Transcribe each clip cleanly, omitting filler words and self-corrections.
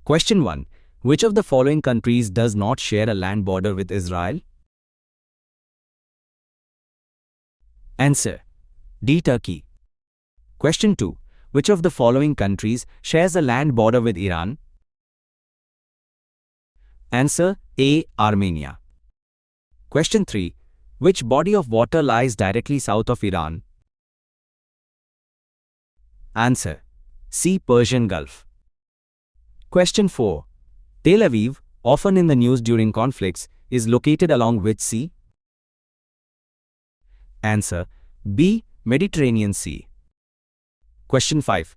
Question 1. Which of the following countries does not share a land border with Israel? Answer: D. Turkey. Question 2. Which of the following countries shares a land border with Iran? Answer: A. Armenia. Question 3. Which body of water lies directly south of Iran? Answer: C. Persian Gulf. Question 4. Tel Aviv, often in the news during conflicts, is located along which sea? Answer: B. Mediterranean Sea. Question 5.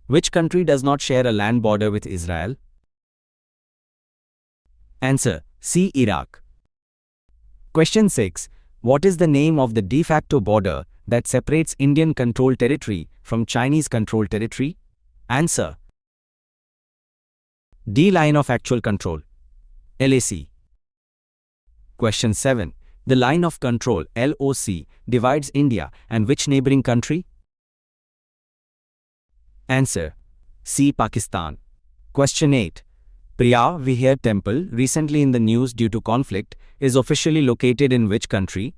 Which country does not share a land border with Israel? Answer: C. Iraq. Question 6. What is the name of the de facto border that separates Indian controlled territory from Chinese controlled territory? Answer: D. Line of Actual Control, LAC. Question 7. The line of control, LOC, divides India and which neighboring country? Answer: C. Pakistan. Question 8. Priya Vihar Temple, recently in the news due to conflict, is officially located in which country?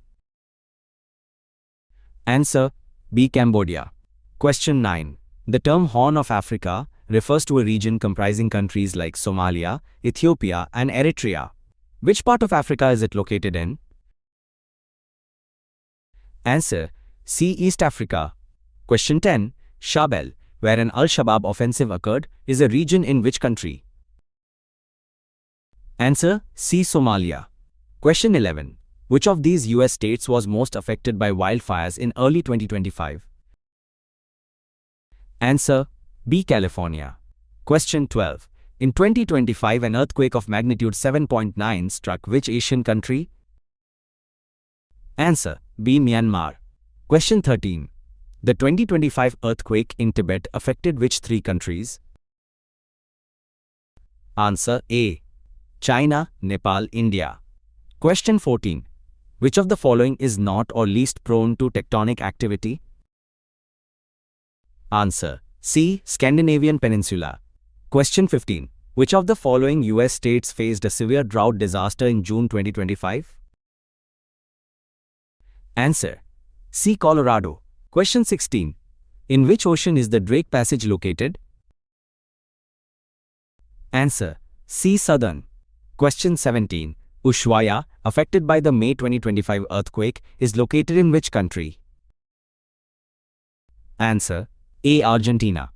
Answer: B. Cambodia. Question 9. The term Horn of Africa refers to a region comprising countries like Somalia, Ethiopia, and Eritrea. Which part of Africa is it located in? Answer: C. East Africa. Question 10. Shabelle, where an Al-Shabaab offensive occurred, is a region in which country? Answer: C. Somalia. Question 11. Which of these US states was most affected by wildfires in early 2025? Answer: B. California. Question 12. In 2025, an earthquake of magnitude 7.9 struck which Asian country? Answer: B. Myanmar. Question 13. The 2025 earthquake in Tibet affected which three countries? Answer: A. China, Nepal, India. Question 14. Which of the following is not or least prone to tectonic activity? Answer: C. Scandinavian Peninsula. Question 15. Which of the following US states faced a severe drought disaster in June 2025? Answer: C. Colorado. Question 16. In which ocean is the Drake Passage located? Answer: C. Southern. Question 17. Ushuaia, affected by the May 2025 earthquake, is located in which country? Answer: A. Argentina.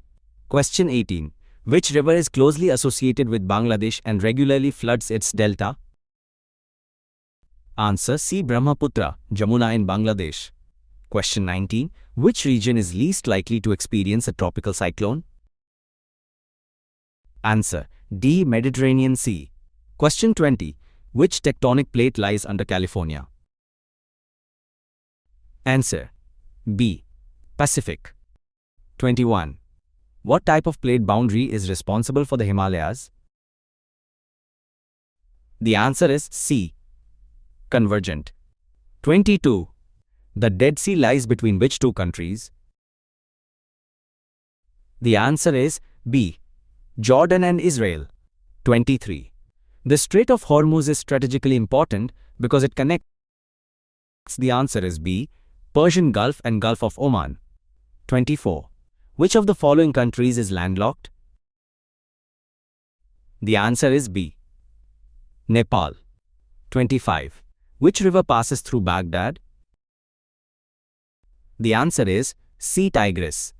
Question 18. Which river is closely associated with Bangladesh and regularly floods its delta? Answer: C. Brahmaputra, Jamuna in Bangladesh. Question 19. Which region is least likely to experience a tropical cyclone? Answer: D. Mediterranean Sea. Question 20. Which tectonic plate lies under California? Answer: B. Pacific. 21. What type of plate boundary is responsible for the Himalayas? The answer is C. Convergent. 22. The Dead Sea lies between which two countries? The answer is B. Jordan and Israel. 23. The Strait of Hormuz is strategically important because it connects. The answer is B. Persian Gulf and Gulf of Oman. 24. Which of the following countries is landlocked? The answer is B. Nepal. 25. Which river passes through Baghdad? The answer is C. Tigris.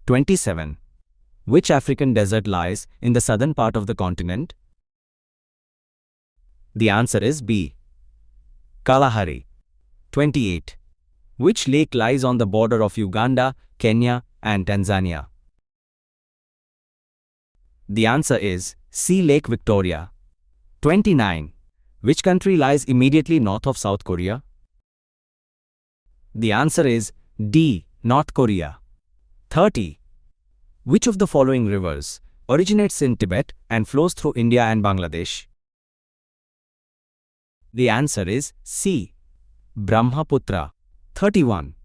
27. Which African desert lies in the southern part of the continent? The answer is B. Kalahari. 28. Which lake lies on the border of Uganda, Kenya, and Tanzania? The answer is C. Lake Victoria. 29. Which country lies immediately north of South Korea? The answer is D. North Korea. 30. Which of the following rivers originates in Tibet and flows through India and Bangladesh? The answer is C. Brahmaputra. 31.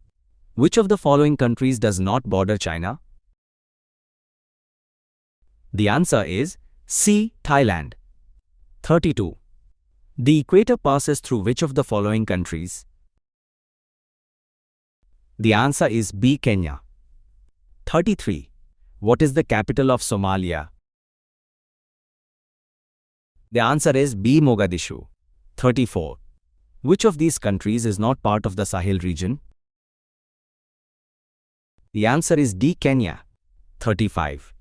Which of the following countries does not border China? The answer is C. Thailand. 32. The equator passes through which of the following countries? The answer is B. Kenya. 33. What is the capital of Somalia? The answer is B. Mogadishu. 34. Which of these countries is not part of the Sahel region? The answer is D. Kenya. 35.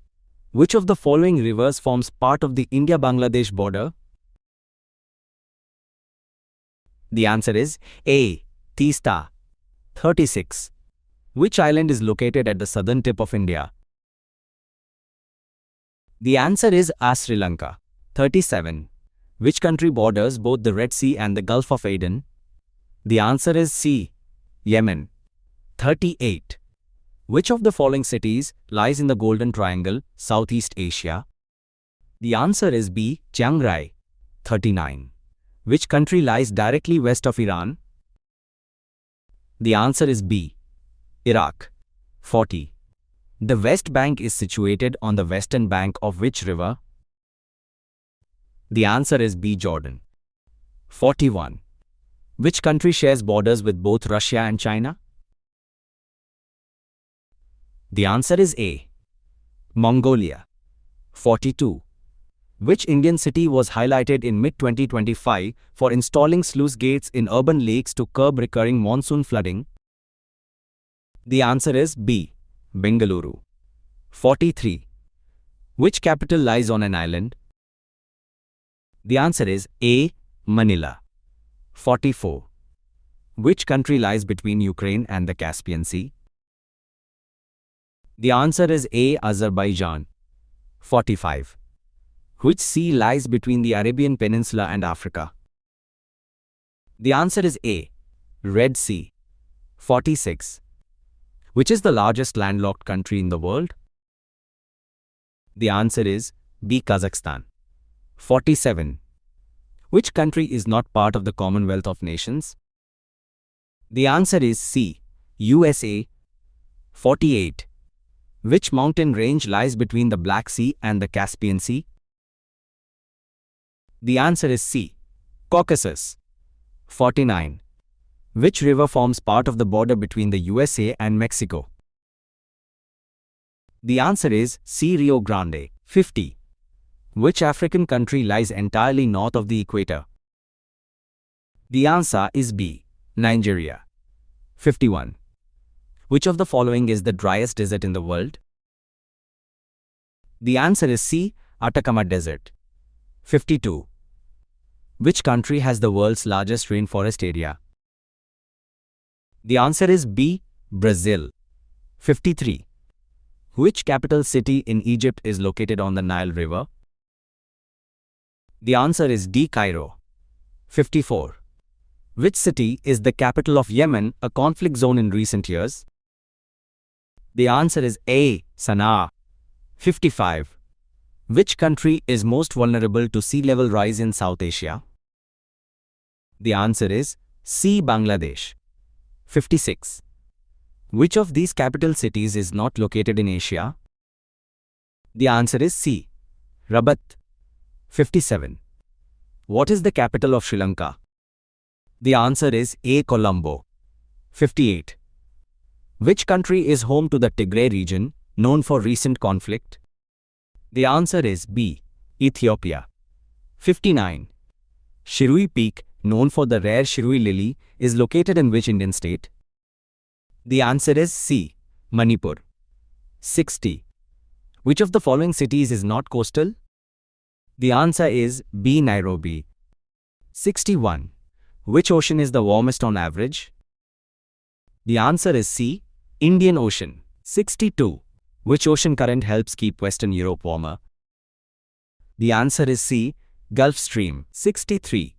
Which of the following rivers forms part of the India-Bangladesh border? The answer is A. Teesta. 36. Which island is located at the southern tip of India? The answer is A. Sri Lanka. 37. Which country borders both the Red Sea and the Gulf of Aden? The answer is C. Yemen. 38. Which of the following cities lies in the Golden Triangle, Southeast Asia? The answer is B. Chiang Rai. 39. Which country lies directly west of Iran? The answer is B. Iraq. 40. The West Bank is situated on the western bank of which river? The answer is B. Jordan. 41. Which country shares borders with both Russia and China? The answer is A. Mongolia. 42. Which Indian city was highlighted in mid-2025 for installing sluice gates in urban lakes to curb recurring monsoon flooding? The answer is B. Bengaluru. 43. Which capital lies on an island? The answer is A. Manila. 44. Which country lies between Ukraine and the Caspian Sea? The answer is A. Azerbaijan. 45. Which sea lies between the Arabian Peninsula and Africa? The answer is A. Red Sea. 46. Which is the largest landlocked country in the world? The answer is B. Kazakhstan. 47. Which country is not part of the Commonwealth of Nations? The answer is C. USA. 48. Which mountain range lies between the Black Sea and the Caspian Sea? The answer is C. Caucasus. 49. Which river forms part of the border between the USA and Mexico? The answer is C. Rio Grande. 50. Which African country lies entirely north of the equator? The answer is B. Nigeria. 51. Which of the following is the driest desert in the world? The answer is C. Atacama Desert. 52. Which country has the world's largest rainforest area? The answer is B. Brazil. 53. Which capital city in Egypt is located on the Nile River? The answer is D. Cairo. 54. Which city is the capital of Yemen, a conflict zone in recent years? The answer is A. Sana'a. 55. Which country is most vulnerable to sea level rise in South Asia? The answer is C. Bangladesh. 56. Which of these capital cities is not located in Asia? The answer is C. Rabat. 57. What is the capital of Sri Lanka? The answer is A. Colombo. 58. Which country is home to the Tigray region, known for recent conflict? The answer is B. Ethiopia. 59. Shirui Peak, known for the rare Shirui lily, is located in which Indian state? The answer is C. Manipur. 60. Which of the following cities is not coastal? The answer is B. Nairobi. 61. Which ocean is the warmest on average? The answer is C. Indian Ocean. 62. Which ocean current helps keep Western Europe warmer? The answer is C. Gulf Stream. 63.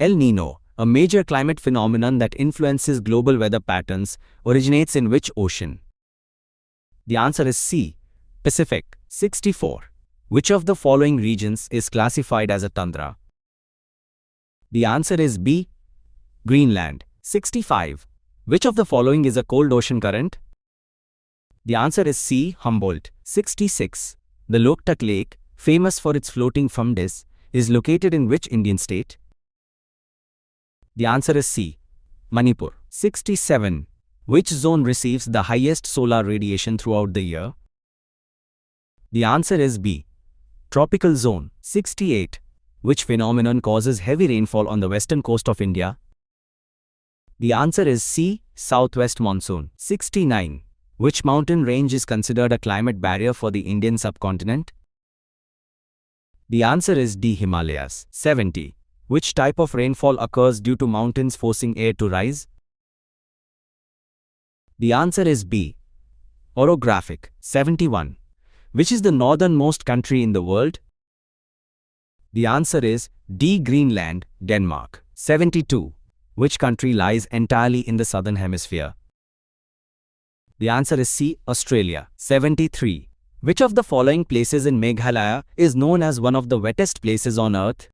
El Nino, a major climate phenomenon that influences global weather patterns, originates in which ocean? The answer is C. Pacific. 64. Which of the following regions is classified as a tundra? The answer is B. Greenland. 65. Which of the following is a cold ocean current? The answer is C. Humboldt. 66. The Loktak Lake, famous for its floating fungus, is located in which Indian state? The answer is C. Manipur. 67. Which zone receives the highest solar radiation throughout the year? The answer is B. Tropical zone. 68. Which phenomenon causes heavy rainfall on the western coast of India? The answer is C. Southwest monsoon. 69. Which mountain range is considered a climate barrier for the Indian subcontinent? The answer is D. Himalayas. 70. Which type of rainfall occurs due to mountains forcing air to rise? The answer is B. Orographic. 71. Which is the northernmost country in the world? The answer is D. Greenland, Denmark. 72. Which country lies entirely in the southern hemisphere? The answer is C. Australia. 73. Which of the following places in Meghalaya is known as one of the wettest places on earth?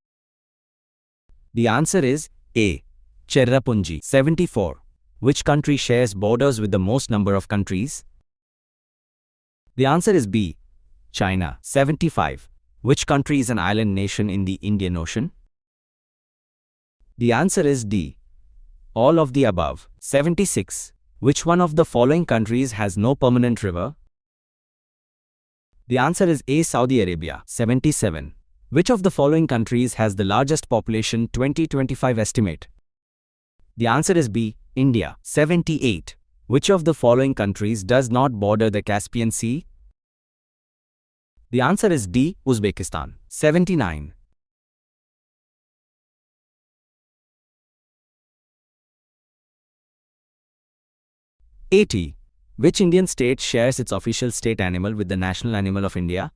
The answer is A. Cherrapunji. 74. Which country shares borders with the most number of countries? The answer is B. China. 75. Which country is an island nation in the Indian Ocean? The answer is D. All of the above. 76. Which one of the following countries has no permanent river? The answer is A. Saudi Arabia. 77. Which of the following countries has the largest population 2025 estimate? The answer is B. India. 78. Which of the following countries does not border the Caspian Sea? The answer is D. Uzbekistan. 79. (80) Which Indian state shares its official state animal with the national animal of India?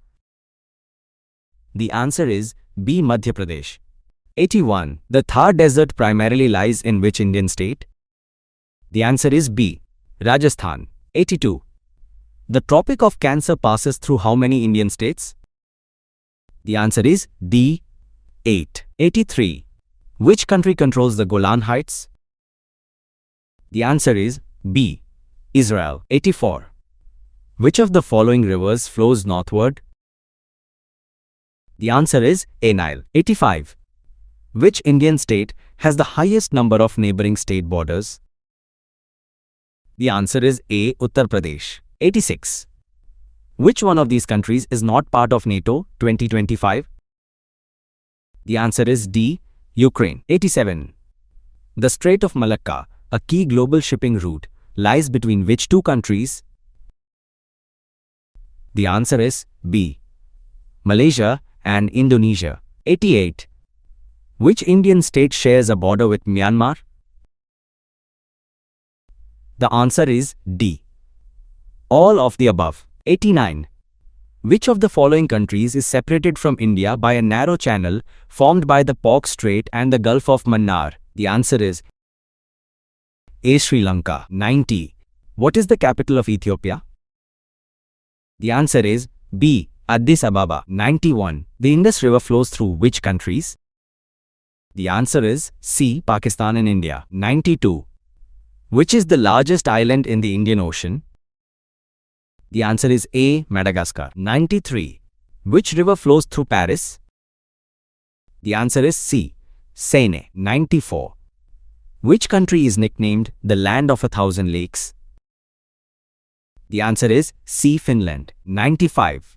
The answer is B. Madhya Pradesh. 81. The Thar Desert primarily lies in which Indian state? The answer is B. Rajasthan. 82. The Tropic of Cancer passes through how many Indian states? The answer is D. 8. 83. Which country controls the Golan Heights? The answer is B. Israel. 84. Which of the following rivers flows northward? The answer is A. Nile. 85. Which Indian state has the highest number of neighboring state borders? The answer is A. Uttar Pradesh. 86. Which one of these countries is not part of NATO 2025? The answer is D. Ukraine. 87. The Strait of Malacca, a key global shipping route, lies between which two countries? The answer is B. Malaysia and Indonesia. 88. Which Indian state shares a border with Myanmar? The answer is D. All of the above. 89. Which of the following countries is separated from India by a narrow channel formed by the Palk Strait and the Gulf of Mannar? The answer is A. Sri Lanka. 90. What is the capital of Ethiopia? The answer is B. Addis Ababa. 91. The Indus River flows through which countries? The answer is C. Pakistan and India. 92. Which is the largest island in the Indian Ocean? The answer is A. Madagascar. 93. Which river flows through Paris? The answer is C. Seine. 94. Which country is nicknamed the Land of 1,000 Lakes? The answer is C. Finland. 95.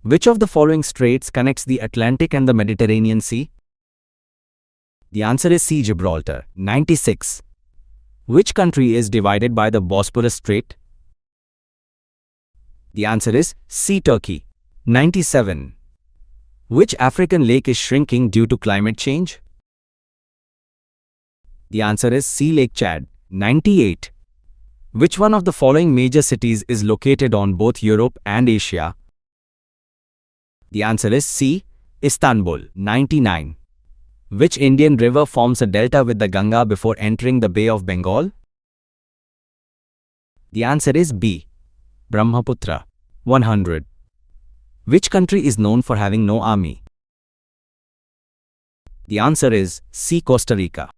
Which of the following straits connects the Atlantic and the Mediterranean Sea? The answer is C. Gibraltar. 96. Which country is divided by the Bosporus Strait? The answer is C. Turkey. 97. Which African lake is shrinking due to climate change? The answer is C. Lake Chad. 98. Which one of the following major cities is located on both Europe and Asia? The answer is C. Istanbul. 99. Which Indian river forms a delta with the Ganga before entering the Bay of Bengal? The answer is B. Brahmaputra. 100. Which country is known for having no army? The answer is C. Costa Rica.